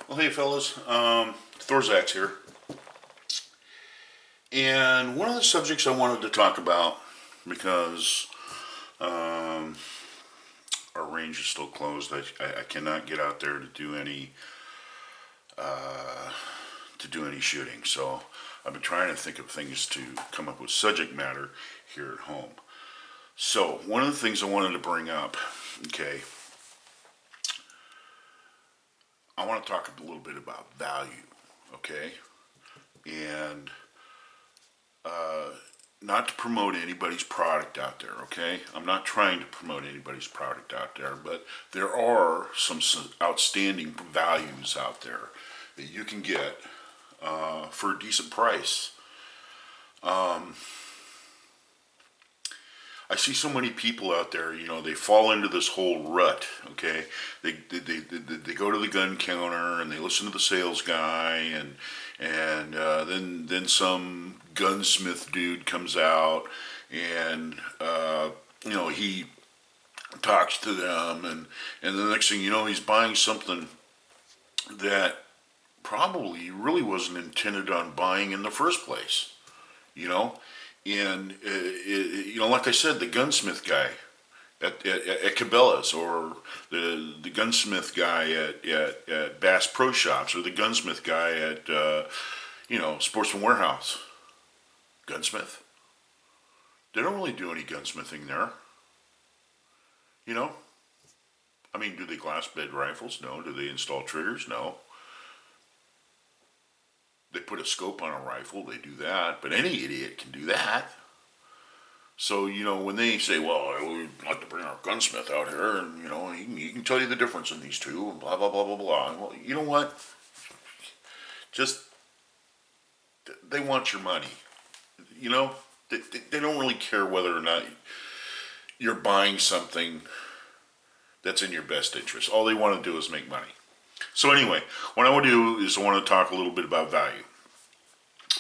Well, hey fellas, Thorzax here. And one of the subjects I wanted to talk about, because um, our range is still closed, I cannot get out there to do any shooting. So I've been trying to think of things to come up with subject matter here at home. So one of the things I wanted to bring up, okay, I want to talk a little bit about value, okay, and not to promote anybody's product out there, okay? I'm not trying to promote anybody's product out there, but there are some outstanding values out there that you can get for a decent price. I see so many people out there, they fall into this whole rut, okay? They go to the gun counter and they listen to the sales guy, and then some gunsmith dude comes out, and he talks to them, and the next thing you know, he's buying something that probably really wasn't intended on buying in the first place, you know? And like I said, the gunsmith guy at Cabela's, or the gunsmith guy at Bass Pro Shops, or the gunsmith guy at Sportsman Warehouse. Gunsmith. They don't really do any gunsmithing there. You know. I mean, do they glass bed rifles? No. Do they install triggers? No. They put a scope on a rifle. They do that. But any idiot can do that. So, when they say, well, we'd like to bring our gunsmith out here, and, he can tell you the difference in these two, and blah, blah, blah, blah, blah. Well, you know what? Just, they want your money. They don't really care whether or not you're buying something that's in your best interest. All they want to do is make money. So anyway, what I want to do is I want to talk a little bit about value.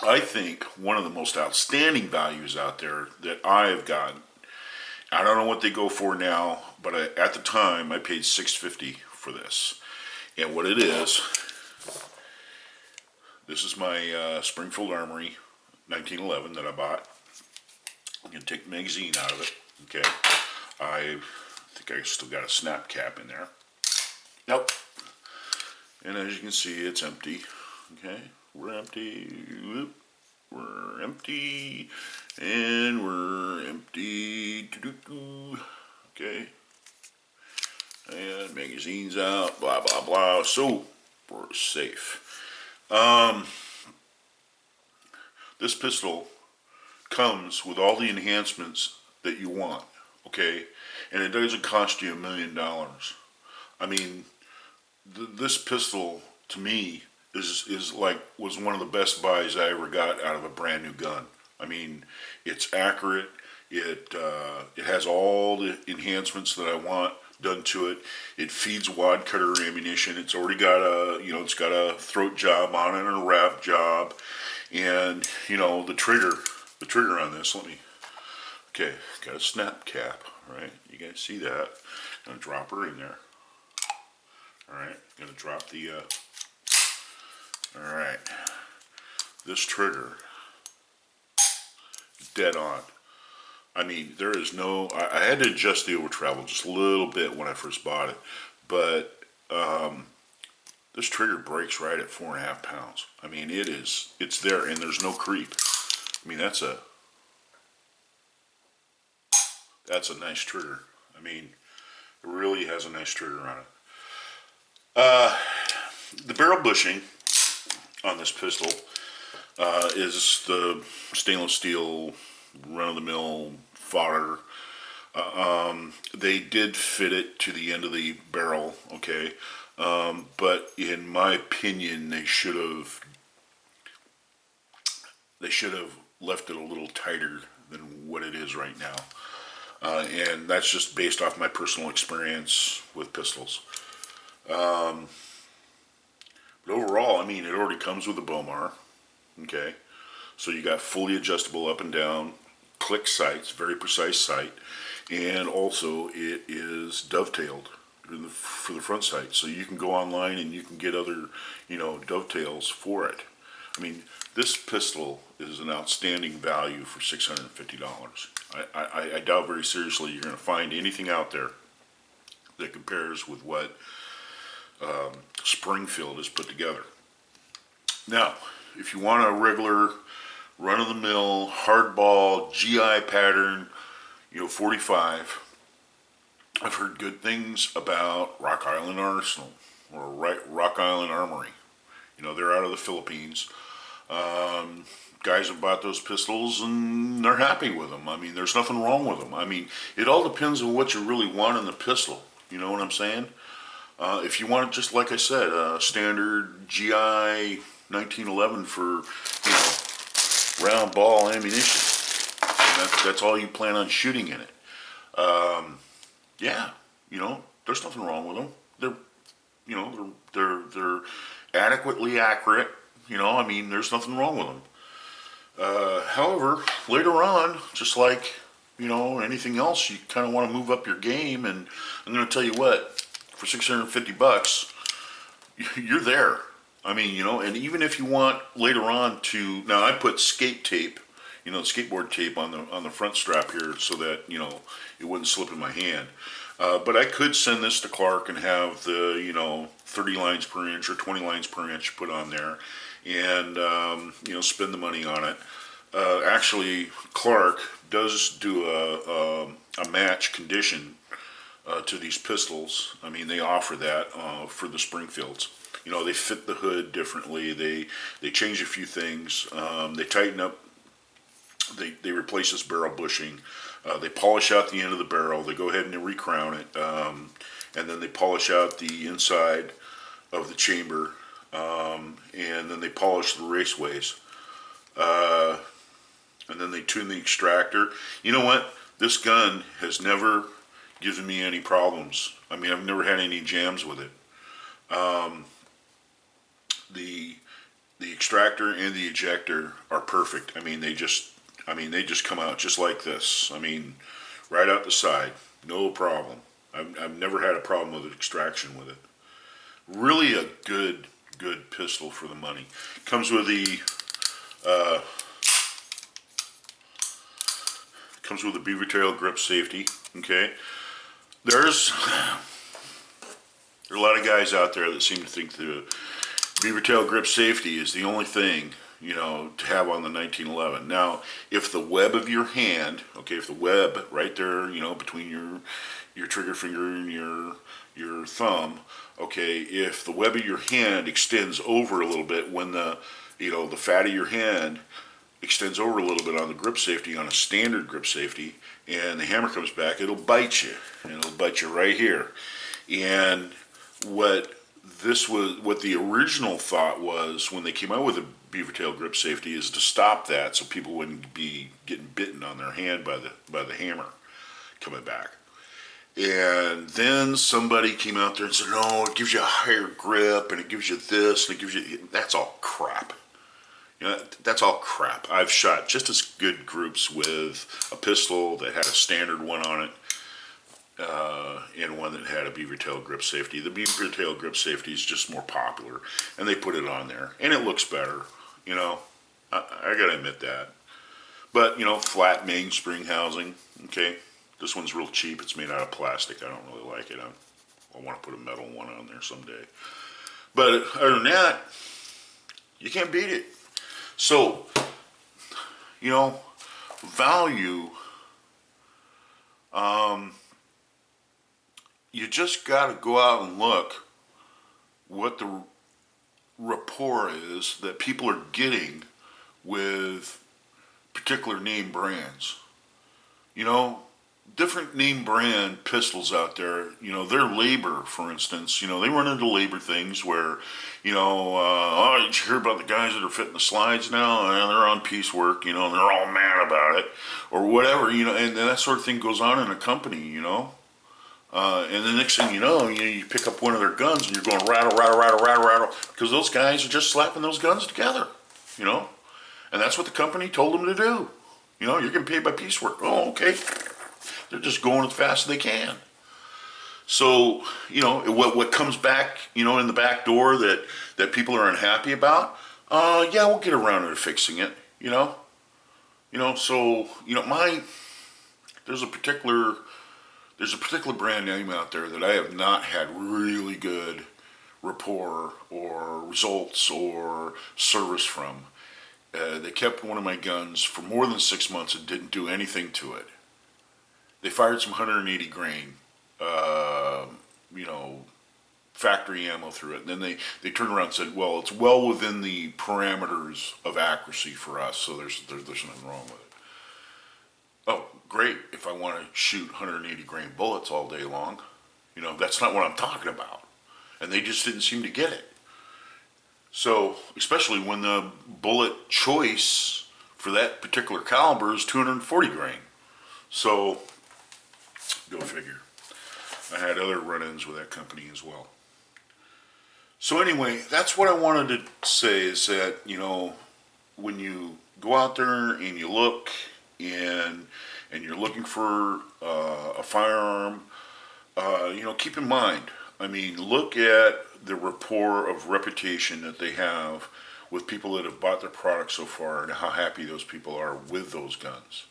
I think one of the most outstanding values out there that I have gotten, I don't know what they go for now, but at the time I paid $650 for this. And what it is, this is my Springfield Armory 1911 that I bought. I'm going to take the magazine out of it. Okay. I think I still got a snap cap in there. Nope. And as you can see, it's empty. Okay. We're empty. We're empty. And we're empty. Okay. And magazine's out. Blah, blah, blah. So, we're safe. This pistol comes with all the enhancements that you want, okay? And it doesn't cost you $1 million. I mean, this pistol, to me, was one of the best buys I ever got out of a brand new gun. I mean, it's accurate. It has all the enhancements that I want done to it. It feeds wad cutter ammunition. It's already got it's got a throat job on it and a wrap job, and the trigger on this. Okay, got a snap cap. Right, you guys see that? Gonna drop her in there. All right, gonna drop the. All right, this trigger, dead on. I mean, there is no. I had to adjust the over travel just a little bit when I first bought it, but this trigger breaks right at 4.5 pounds. I mean, it's there, and there's no creep. I mean, that's a nice trigger. I mean, it really has a nice trigger on it. The barrel bushing on this pistol is the stainless steel run-of-the-mill fodder. They did fit it to the end of the barrel, okay, but in my opinion, they should have left it a little tighter than what it is right now. And that's just based off my personal experience with pistols. But overall, I mean, it already comes with a Bomar. Okay, so you got fully adjustable up and down click sights, very precise sight, and also it is dovetailed. for the front sight. So you can go online and you can get other, dovetails for it. I mean, this pistol is an outstanding value for $650. I doubt very seriously you're going to find anything out there that compares with what Springfield has put together. Now, if you want a regular run-of-the-mill hardball GI pattern, 45, I've heard good things about Rock Island Arsenal or Rock Island Armory. They're out of the Philippines. Guys have bought those pistols and they're happy with them. I mean, there's nothing wrong with them. I mean, it all depends on what you really want in the pistol. You know what I'm saying? If you want, just like I said, a standard GI 1911 for, round ball ammunition, and that's all you plan on shooting in it. Yeah, there's nothing wrong with them. They're adequately accurate. I mean, there's nothing wrong with them. However, later on, just like, anything else, you kind of want to move up your game, and I'm going to tell you what, for $650, you're there. I mean, and even if you want later on to, now I put skate tape, skateboard tape on the front strap here so that, it wouldn't slip in my hand. But I could send this to Clark and have the, 30 lines per inch or 20 lines per inch put on there and, spend the money on it. Actually, Clark does do a match condition to these pistols. I mean, they offer that for the Springfields. They fit the hood differently. They change a few things. They tighten up. They replace this barrel bushing. They polish out the end of the barrel. They go ahead and they recrown it, and then they polish out the inside of the chamber, and then they polish the raceways, and then they tune the extractor. You know what? This gun has never given me any problems. I mean, I've never had any jams with it. The extractor and the ejector are perfect. I mean, they just come out just like this. I mean, right out the side, no problem. I've never had a problem with extraction with it. Really a good pistol for the money. Comes with the beaver tail grip safety. Okay, there's a lot of guys out there that seem to think the beaver tail grip safety is the only thing, to have on the 1911. Now, if the web of your hand, if the web right there, between your trigger finger and your thumb, if the web of your hand extends over a little bit when the fat of your hand extends over a little bit on the grip safety, on a standard grip safety, and the hammer comes back, it'll bite you, and it'll bite you right here. And what the original thought was when they came out with a beaver tail grip safety is to stop that so people wouldn't be getting bitten on their hand by the hammer coming back. And then somebody came out there and said, no, it gives you a higher grip and it gives you this and it gives you, that's all crap. That's all crap. I've shot just as good groups with a pistol that had a standard one on it and one that had a beaver tail grip safety. The beaver tail grip safety is just more popular, and they put it on there, and it looks better. I gotta admit that. But flat mainspring housing. Okay, this one's real cheap. It's made out of plastic. I don't really like it. I want to put a metal one on there someday. But other than that, you can't beat it. So, value. You just got to go out and look what the rapport is that people are getting with particular name brands. Different name brand pistols out there, their labor, for instance, they run into labor things where, did you hear about the guys that are fitting the slides now? And they're on piecework, and they're all mad about it, or whatever, and that sort of thing goes on in a company, and the next thing you know, you pick up one of their guns and you're going rattle, rattle, rattle, rattle, rattle, because those guys are just slapping those guns together, and that's what the company told them to do. You're getting paid by piecework. Oh, okay. They're just going as fast as they can. So, what comes back, in the back door that people are unhappy about, yeah, we'll get around to fixing it, so, there's a particular, there's a particular brand name out there that I have not had really good rapport or results or service from. They kept one of my guns for more than 6 months and didn't do anything to it. They fired some 180 grain, uh, you know, factory ammo through it. And then they turned around and said, well, it's well within the parameters of accuracy for us, so there's nothing wrong with it. Oh, great, if I want to shoot 180 grain bullets all day long. That's not what I'm talking about. And they just didn't seem to get it. So, especially when the bullet choice for that particular caliber is 240 grain. So, go figure. I had other run-ins with that company as well. So anyway, that's what I wanted to say is that, when you go out there and you look and you're looking for a firearm, keep in mind, look at the rapport of reputation that they have with people that have bought their product so far and how happy those people are with those guns.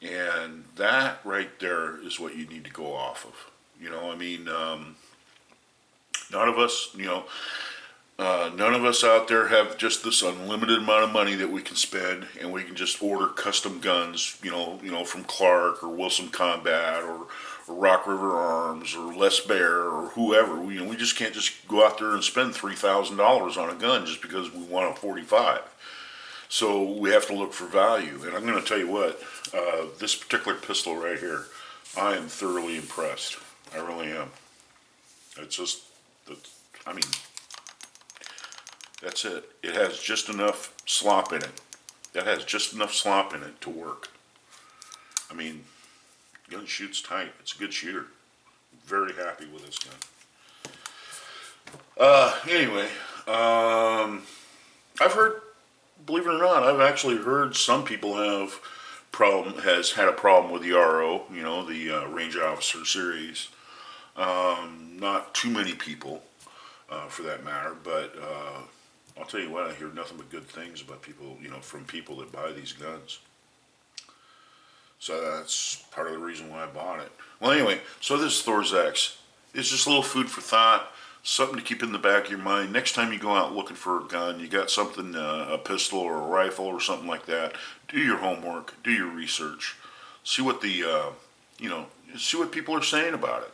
And that right there is what you need to go off of. None of us, none of us out there have just this unlimited amount of money that we can spend, and we can just order custom guns, from Clark or Wilson Combat or Rock River Arms or Les Bear or whoever. We just can't just go out there and spend $3,000 on a gun just because we want a 45. So we have to look for value. And I'm going to tell you what, this particular pistol right here, I am thoroughly impressed. I really am. It's just, I mean, that's it. It has just enough slop in it. That has just enough slop in it to work. Gun shoots tight. It's a good shooter. Very happy with this gun. Anyway, I've heard, believe it or not, I've actually heard some people has had a problem with the RO, the Range Officer Series. Not too many people, for that matter, but I'll tell you what, I hear nothing but good things about people, from people that buy these guns. So that's part of the reason why I bought it. Well, anyway, so this is Thorzaks. It's just a little food for thought, something to keep in the back of your mind. Next time you go out looking for a gun, you got something, a pistol or a rifle or something like that, do your homework, do your research, see what see what people are saying about it.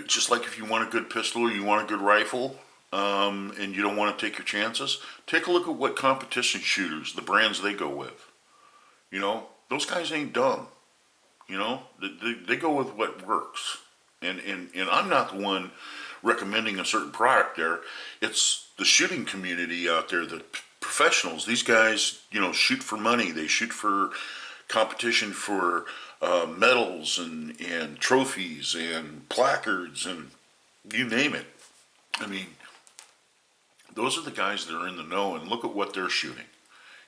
Just like if you want a good pistol or you want a good rifle, and you don't want to take your chances, take a look at what competition shooters, the brands they go with. Those guys ain't dumb. They go with what works. And I'm not the one recommending a certain product there. It's the shooting community out there, the professionals. These guys, shoot for money. They shoot for competition for medals and trophies and placards and you name it. Those are the guys that are in the know, and look at what they're shooting.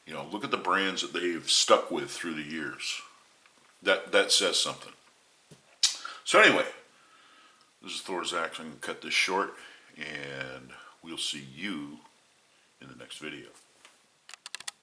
Look at the brands that they've stuck with through the years. That says something. So anyway, this is Thorzaks. I'm going to cut this short, and we'll see you in the next video.